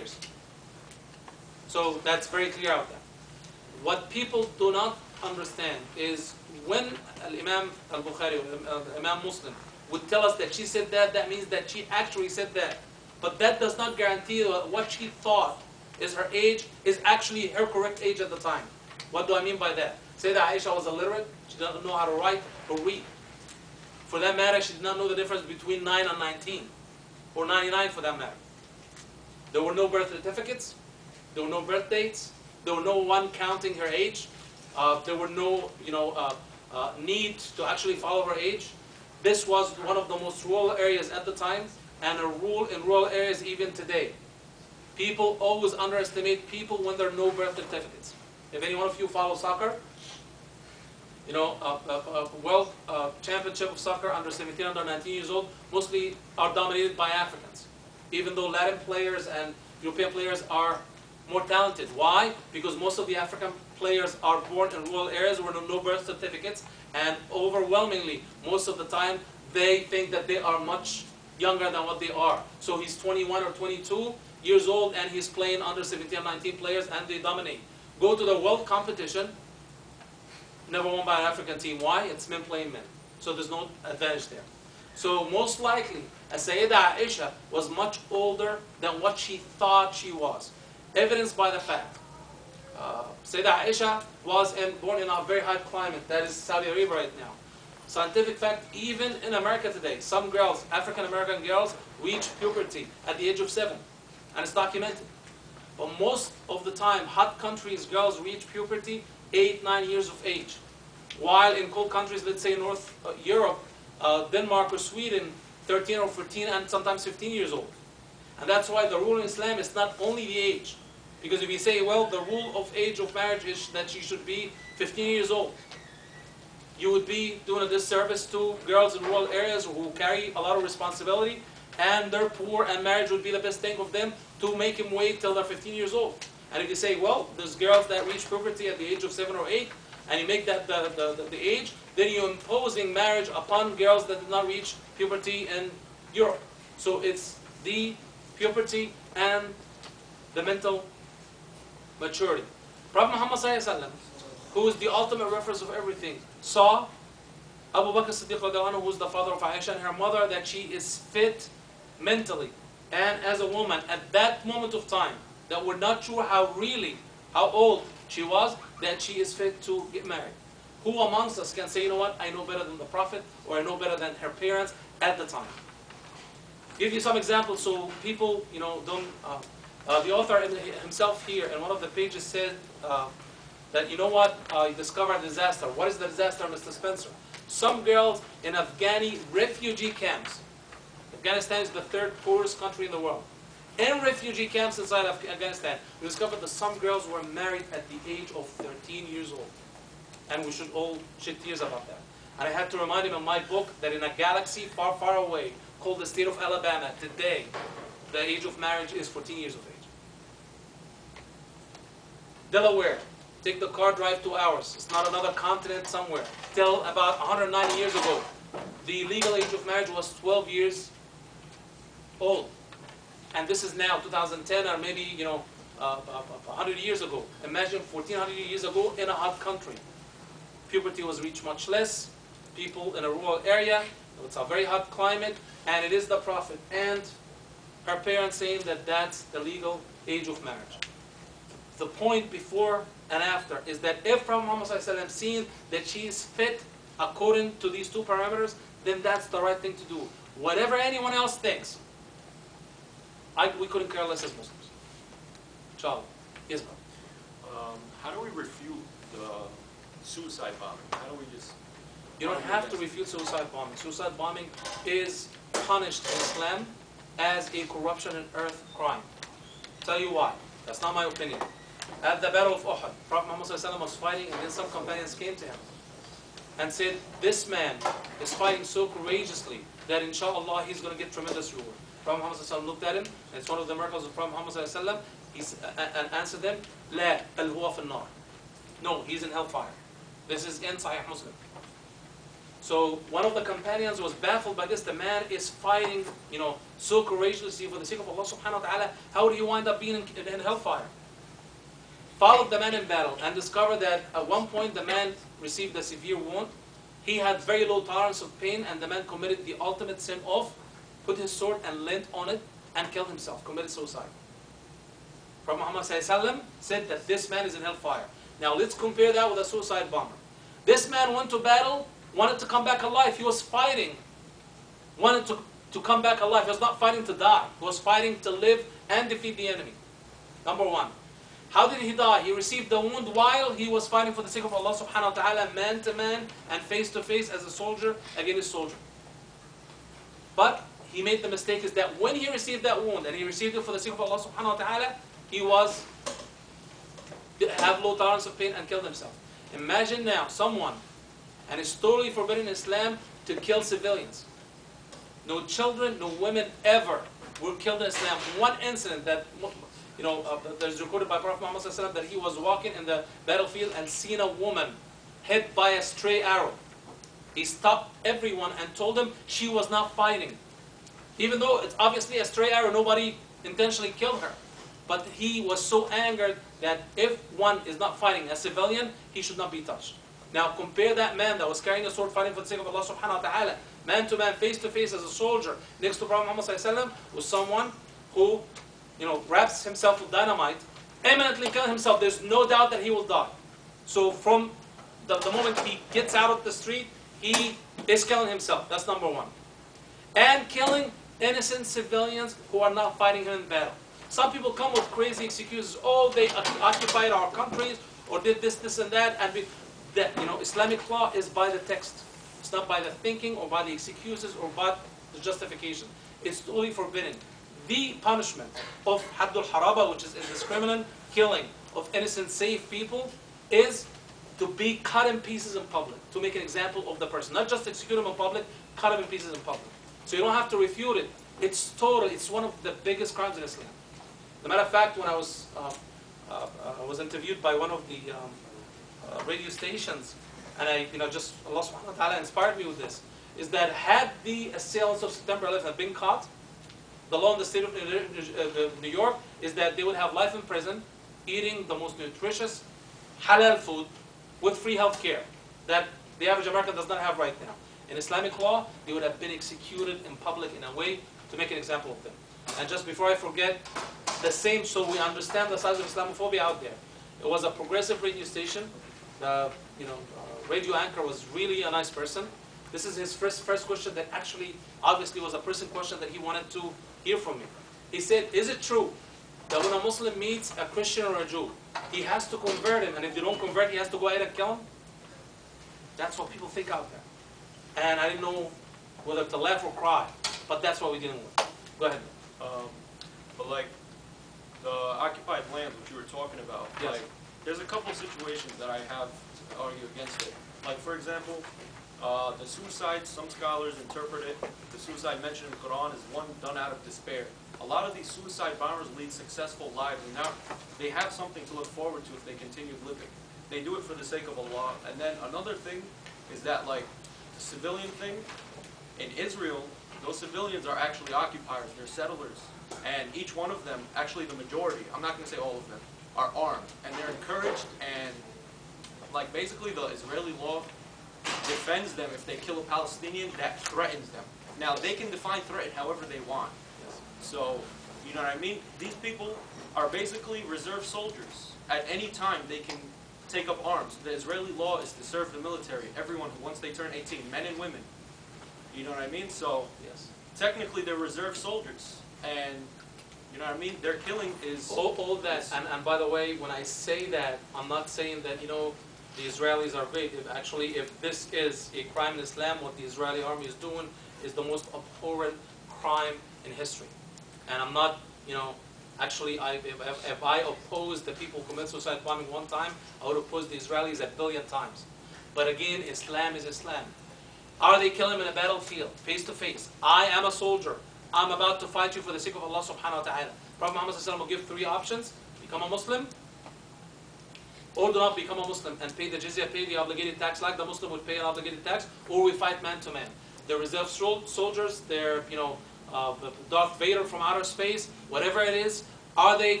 years. So that's very clear out there. What people do not understand is when Imam al-Bukhari or Imam Muslim would tell us that she said that, that means that she actually said that. But that does not guarantee that what she thought is her age is actually her correct age at the time. What do I mean by that? Say that Aisha was illiterate, she didn't know how to write or read. For that matter, she did not know the difference between 9 and 19, or 99 for that matter. There were no birth certificates, there were no birth dates, there were no one counting her age, there were no need to actually follow her age. This was one of the most rural areas at the time, and a rule in rural areas even today. People always underestimate people when there are no birth certificates. If any one of you follow soccer, you know, world championship of soccer under 17, under 19 years old, mostly are dominated by Africans. Even though Latin players and European players are more talented. Why? Because most of the African players are born in rural areas where there are no birth certificates, and overwhelmingly, most of the time, they think that they are much younger than what they are. So he's 21 or 22 years old and he's playing under 17 or 19 players and they dominate. Go to the world competition, never won by an African team. Why? It's men playing men. So there's no advantage there. So most likely, Sayyida Aisha was much older than what she thought she was. Evidenced by the fact, Sayyida Aisha was born in a very hot climate, that is Saudi Arabia right now. Scientific fact, even in America today, some girls, African American girls, reach puberty at the age of 7. And it's documented. But most of the time, hot countries, girls reach puberty 8, 9 years of age. While in cold countries, let's say North Europe, Denmark or Sweden, 13 or 14 and sometimes 15 years old. And that's why the rule in Islam is not only the age. Because if you say, well, the rule of age of marriage is that she should be 15 years old, you would be doing a disservice to girls in rural areas who carry a lot of responsibility, and they're poor, and marriage would be the best thing of them to make him wait till they're 15 years old. And if you say, well, there's girls that reach puberty at the age of 7 or 8, and you make that the age, then you're imposing marriage upon girls that did not reach puberty in Europe. So it's the puberty and the mental maturity. Prophet Muhammad ﷺ, who is the ultimate reference of everything, saw Abu Bakr Siddiq, who is the father of Aisha, and her mother, that she is fit mentally and as a woman at that moment of time, that we're not sure how old she was, that she is fit to get married. Who amongst us can say, you know what, I know better than the Prophet, or I know better than her parents at the time? Give you some examples so people, you know, don't. The author himself here in one of the pages said that, you know what, he discovered a disaster. What is the disaster, Mr. Spencer? Some girls in Afghani refugee camps. Afghanistan is the 3rd poorest country in the world. In refugee camps inside Afghanistan, we discovered that some girls were married at the age of 13 years old. And we should all shed tears about that. And I had to remind him in my book that in a galaxy far, far away, called the state of Alabama, today, the age of marriage is 14 years of age. Delaware, take the car drive 2 hours. It's not another continent somewhere. Till about 190 years ago, the legal age of marriage was 12 years old. And this is now 2010, or maybe, you know, 100 years ago. Imagine 1400 years ago in a hot country. Puberty was reached much less. People in a rural area, it's a very hot climate, and it is the Prophet and her parents saying that that's the legal age of marriage. The point before and after is that if Prophet Muhammad ﷺ seen that she is fit according to these 2 parameters, then that's the right thing to do. Whatever anyone else thinks, we couldn't care less as Muslims. Inshallah. Yes, ma'am. How do we refute the suicide bombing? How do we just... You don't have to refute suicide bombing. Suicide bombing is punished in Islam as a corruption and earth crime. Tell you why. That's not my opinion. At the Battle of Uhud, Prophet Muhammad ﷺ was fighting, and then some companions came to him and said, this man is fighting so courageously that inshallah he's going to get tremendous reward. Prophet Muhammad ﷺ looked at him, and it's one of the miracles of Prophet Muhammad ﷺ, and answered them, لا بل هو في النار. No, he's in hellfire. This is in Sahih Muslim. So one of the companions was baffled by this. The man is fighting, so courageously for the sake of Allah subhanahu wa ta'ala. How do you wind up being in hellfire? Followed the man in battle and discovered that at one point the man received a severe wound. He had very low tolerance of pain, and the man committed the ultimate sin of put his sword and leant on it and killed himself, committed suicide. Prophet Muhammad said that this man is in hellfire. Now let's compare that with a suicide bomber. This man went to battle, wanted to come back alive. He was fighting, wanted to come back alive. He was not fighting to die. He was fighting to live and defeat the enemy. Number one. How did he die? He received the wound while he was fighting for the sake of Allah subhanahu wa ta'ala, man to man and face to face as a soldier against a soldier. But he made the mistake is that when he received that wound, and he received it for the sake of Allah subhanahu wa ta'ala, he have low tolerance of pain and killed himself. Imagine now someone, and it's totally forbidden in Islam to kill civilians. No children, no women ever were killed in Islam. One incident that there's recorded by Prophet Muhammad that he was walking in the battlefield and seen a woman hit by a stray arrow. He stopped everyone and told them she was not fighting. Even though it's obviously a stray arrow, nobody intentionally killed her. But he was so angered that if one is not fighting a civilian, he should not be touched. Now compare that man that was carrying a sword fighting for the sake of Allah subhanahu wa ta'ala, man to man, face to face as a soldier, next to Prophet Muhammad was someone who wraps himself with dynamite, imminently kill himself. There's no doubt that he will die. So from the moment he gets out of the street, he is killing himself. That's number one. And killing innocent civilians who are not fighting him in battle. Some people come with crazy excuses. Oh, they occupied our countries, or did this, this, and that. And Islamic law is by the text. It's not by the thinking or by the excuses or by the justification. It's totally forbidden. The punishment of Haddul Haraba, which is indiscriminate killing of innocent, safe people, is to be cut in pieces in public, to make an example of the person. Not just execute him in public, cut him in pieces in public. So you don't have to refute it. It's one of the biggest crimes in Islam. As a matter of fact, when I was interviewed by one of the radio stations, and Allah subhanahu wa ta'ala inspired me with this, is that had the assailants of September 11th been caught, the law in the state of New York is that they would have life in prison, eating the most nutritious halal food with free health care that the average American does not have right now. In Islamic law, they would have been executed in public in a way to make an example of them. And just before I forget, the same, so we understand the size of Islamophobia out there. It was a progressive radio station. The radio anchor was really a nice person. This is his first question that actually, obviously, was a person question that he wanted to hear from me. He said, is it true that when a Muslim meets a Christian or a Jew, he has to convert him, and if they don't convert, he has to go ahead and kill him? That's what people think out there. And I didn't know whether to laugh or cry, but that's what we're dealing with. Go ahead. But like the occupied land, which you were talking about, yes. Like there's a couple situations that I have to argue against it. Like for example, the suicide, some scholars interpret it, the suicide mentioned in the Quran is one done out of despair. A lot of these suicide bombers lead successful lives, and now they have something to look forward to if they continue living. They do it for the sake of Allah. And then another thing is that, like, the civilian thing, in Israel, those civilians are actually occupiers, they're settlers. And each one of them, actually the majority, I'm not going to say all of them, are armed. And they're encouraged, and, like, basically the Israeli law defends them if they kill a Palestinian that threatens them. Now, they can define threat however they want. So, you know what I mean? These people are basically reserve soldiers. At any time, they can take up arms. The Israeli law is to serve the military. Everyone, once they turn 18, men and women. You know what I mean? So, yes. Technically, they're reserve soldiers. And, you know what I mean? Their killing is... All that, and by the way, when I say that, I'm not saying that, the Israelis are great. Actually, if this is a crime in Islam, what the Israeli army is doing is the most abhorrent crime in history. And I'm not, actually, if I oppose the people who commit suicide bombing one time, I would oppose the Israelis 1 billion times. But again, Islam is Islam. Are they killing him in a battlefield, face to face? I am a soldier. I'm about to fight you for the sake of Allah subhanahu wa ta'ala. Prophet Muhammad will give 3 options. Become a Muslim, or do not become a Muslim and pay the jizya, pay the obligated tax like the Muslim would pay an obligated tax, or we fight man to man. They're reserve soldiers, they're, Darth Vader from outer space, whatever it is, are they